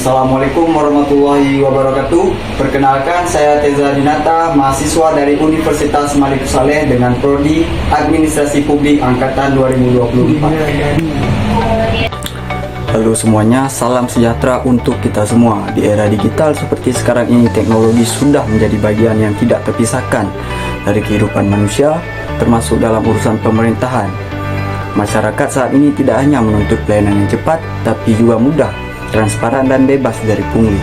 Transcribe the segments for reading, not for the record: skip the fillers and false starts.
Assalamualaikum warahmatullahi wabarakatuh. Perkenalkan, saya Teza Dinata, mahasiswa dari Universitas Malik Saleh dengan Prodi Administrasi Publik Angkatan 2024. Halo semuanya, salam sejahtera untuk kita semua. Di era digital seperti sekarang ini, teknologi sudah menjadi bagian yang tidak terpisahkan dari kehidupan manusia, termasuk dalam urusan pemerintahan. Masyarakat saat ini tidak hanya menuntut pelayanan yang cepat, tapi juga mudah, transparan dan bebas dari pungli.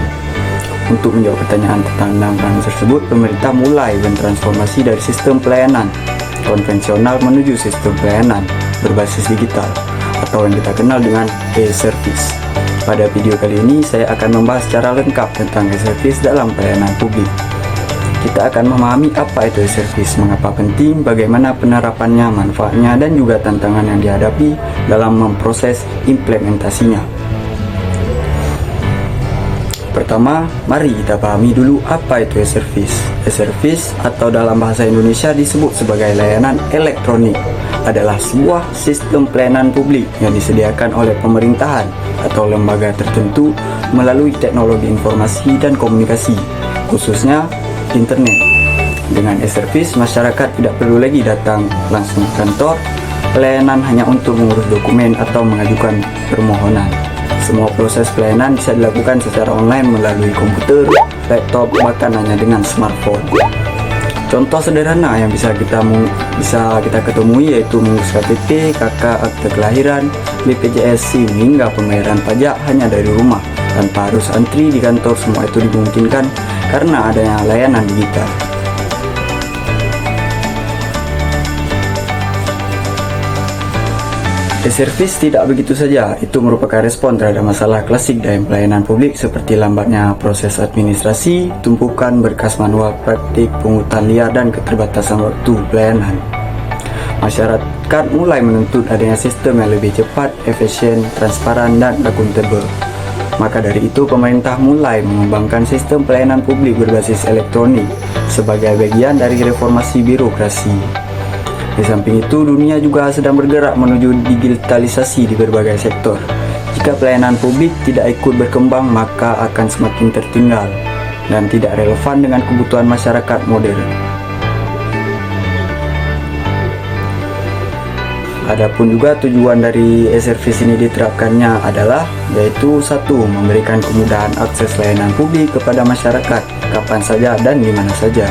Untuk menjawab pertanyaan tentang 6 hal tersebut, pemerintah mulai bertransformasi dari sistem pelayanan konvensional menuju sistem pelayanan berbasis digital atau yang kita kenal dengan e-service. Pada video kali ini saya akan membahas secara lengkap tentang e-service dalam pelayanan publik. Kita akan memahami apa itu e-service, mengapa penting, bagaimana penerapannya, manfaatnya, dan juga tantangan yang dihadapi dalam memproses implementasinya. Pertama, mari kita pahami dulu apa itu e-service. E-service atau dalam bahasa Indonesia disebut sebagai layanan elektronik adalah sebuah sistem pelayanan publik yang disediakan oleh pemerintahan atau lembaga tertentu melalui teknologi informasi dan komunikasi, khususnya internet. Dengan e-service, masyarakat tidak perlu lagi datang langsung ke kantor pelayanan hanya untuk mengurus dokumen atau mengajukan permohonan. Semua proses pelayanan bisa dilakukan secara online melalui komputer, laptop, bahkan hanya dengan smartphone. Contoh sederhana yang bisa kita ketemui yaitu mengurus KTP, KK, akte kelahiran, BPJS, SIM, hingga pembayaran pajak hanya dari rumah tanpa harus antri di kantor. Semua itu dimungkinkan karena adanya layanan digital. E-service tidak begitu saja, itu merupakan respon terhadap masalah klasik dalam pelayanan publik seperti lambatnya proses administrasi, tumpukan berkas manual, praktik, pungutan liar, dan keterbatasan waktu pelayanan. Masyarakat mulai menuntut adanya sistem yang lebih cepat, efisien, transparan, dan akuntabel. Maka dari itu, pemerintah mulai mengembangkan sistem pelayanan publik berbasis elektronik sebagai bagian dari reformasi birokrasi. Di samping itu, dunia juga sedang bergerak menuju digitalisasi di berbagai sektor. Jika pelayanan publik tidak ikut berkembang, maka akan semakin tertinggal dan tidak relevan dengan kebutuhan masyarakat modern. Adapun juga tujuan dari e-service ini diterapkannya adalah yaitu 1. Memberikan kemudahan akses layanan publik kepada masyarakat kapan saja dan di mana saja.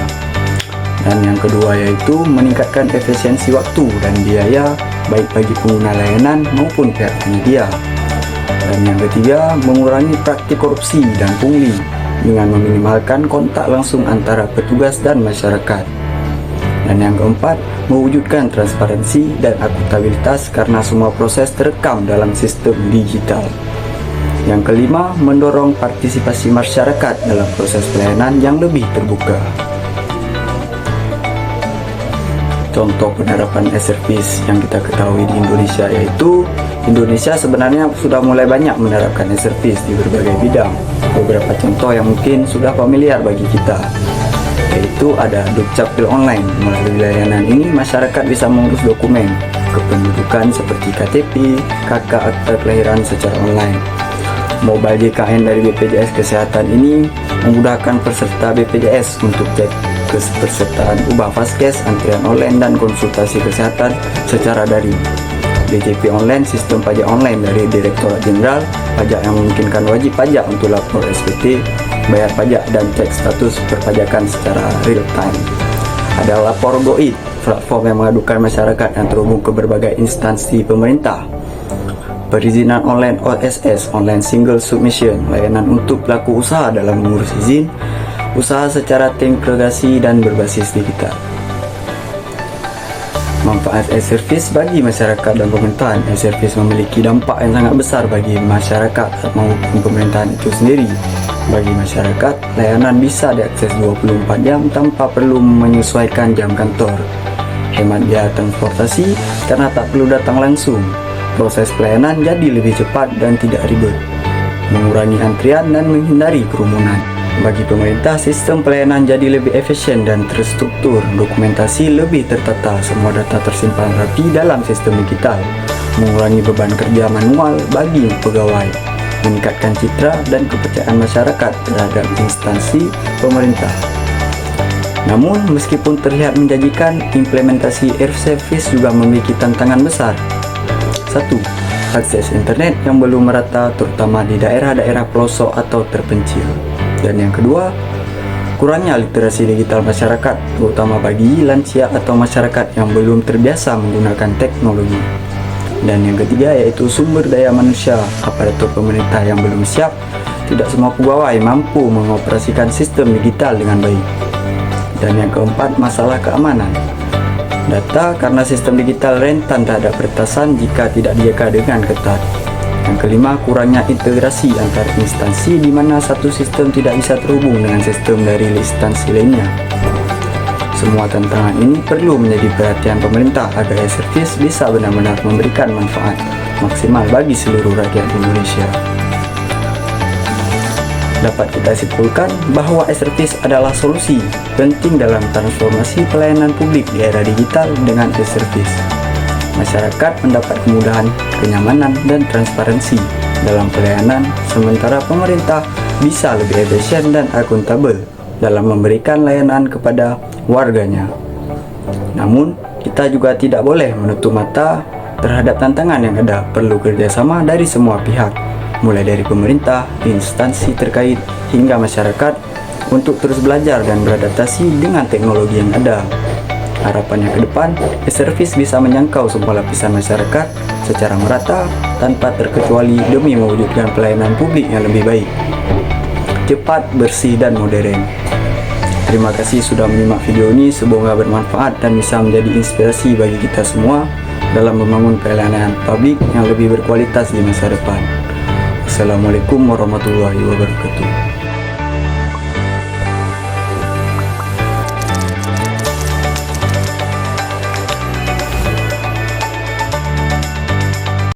Dan yang kedua yaitu meningkatkan efisiensi waktu dan biaya baik bagi pengguna layanan maupun pihak penyedia. Dan yang ketiga, mengurangi praktik korupsi dan pungli dengan meminimalkan kontak langsung antara petugas dan masyarakat. Dan yang keempat, mewujudkan transparansi dan akuntabilitas karena semua proses terekam dalam sistem digital. Yang kelima, mendorong partisipasi masyarakat dalam proses pelayanan yang lebih terbuka. Contoh penerapan e-service yang kita ketahui di Indonesia yaitu Indonesia sebenarnya sudah mulai banyak menerapkan e-service di berbagai bidang. Beberapa contoh yang mungkin sudah familiar bagi kita yaitu ada Dukcapil Online. Melalui layanan ini masyarakat bisa mengurus dokumen kependudukan seperti KTP, KK, akta kelahiran secara online. Mobile JKN dari BPJS Kesehatan ini memudahkan peserta BPJS untuk cek kepesertaan ubah Faskes, antrian online, dan konsultasi kesehatan secara daring. DJP Online, sistem pajak online dari Direktorat Jenderal Pajak yang memungkinkan wajib pajak untuk lapor SPT, bayar pajak, dan cek status perpajakan secara real time. Ada Lapor Go.id, platform yang mengadukan masyarakat yang terhubung ke berbagai instansi pemerintah. Perizinan online OSS, Online Single Submission, layanan untuk pelaku usaha dalam mengurus izin usaha secara terintegrasi dan berbasis digital. Manfaat e-service bagi masyarakat dan pemerintahan. E-service memiliki dampak yang sangat besar bagi masyarakat maupun pemerintahan itu sendiri. Bagi masyarakat, layanan bisa diakses 24 jam tanpa perlu menyesuaikan jam kantor. Hemat biaya transportasi karena tak perlu datang langsung. Proses pelayanan jadi lebih cepat dan tidak ribet. Mengurangi antrian dan menghindari kerumunan. Bagi pemerintah, sistem pelayanan jadi lebih efisien dan terstruktur, dokumentasi lebih tertata, semua data tersimpan rapi dalam sistem digital, mengurangi beban kerja manual bagi pegawai. meningkatkan citra dan kepercayaan masyarakat terhadap instansi pemerintah. Namun, meskipun terlihat menjanjikan, implementasi e-service juga memiliki tantangan besar. 1. Akses internet yang belum merata terutama di daerah-daerah pelosok atau terpencil. Dan yang kedua, kurangnya literasi digital masyarakat, terutama bagi lansia atau masyarakat yang belum terbiasa menggunakan teknologi. Dan yang ketiga yaitu sumber daya manusia, aparatur pemerintah yang belum siap. Tidak semua pegawai mampu mengoperasikan sistem digital dengan baik. Dan yang keempat, masalah keamanan data karena sistem digital rentan terhadap peretasan jika tidak dijaga dengan ketat. Yang kelima, kurangnya integrasi antar instansi di mana satu sistem tidak bisa terhubung dengan sistem dari instansi lainnya. Semua tantangan ini perlu menjadi perhatian pemerintah agar e-service bisa benar-benar memberikan manfaat maksimal bagi seluruh rakyat Indonesia. Dapat kita simpulkan bahwa e-service adalah solusi penting dalam transformasi pelayanan publik di era digital. Dengan e-service, masyarakat mendapat kemudahan, kenyamanan, dan transparansi dalam pelayanan, sementara pemerintah bisa lebih efisien dan akuntabel dalam memberikan layanan kepada warganya. Namun, kita juga tidak boleh menutup mata terhadap tantangan yang ada. Perlu kerjasama dari semua pihak, mulai dari pemerintah, instansi terkait, hingga masyarakat untuk terus belajar dan beradaptasi dengan teknologi yang ada. Harapannya ke depan, e-service bisa menjangkau semua lapisan masyarakat secara merata tanpa terkecuali demi mewujudkan pelayanan publik yang lebih baik, cepat, bersih, dan modern. Terima kasih sudah menyimak video ini, semoga bermanfaat dan bisa menjadi inspirasi bagi kita semua dalam membangun pelayanan publik yang lebih berkualitas di masa depan. Assalamualaikum warahmatullahi wabarakatuh.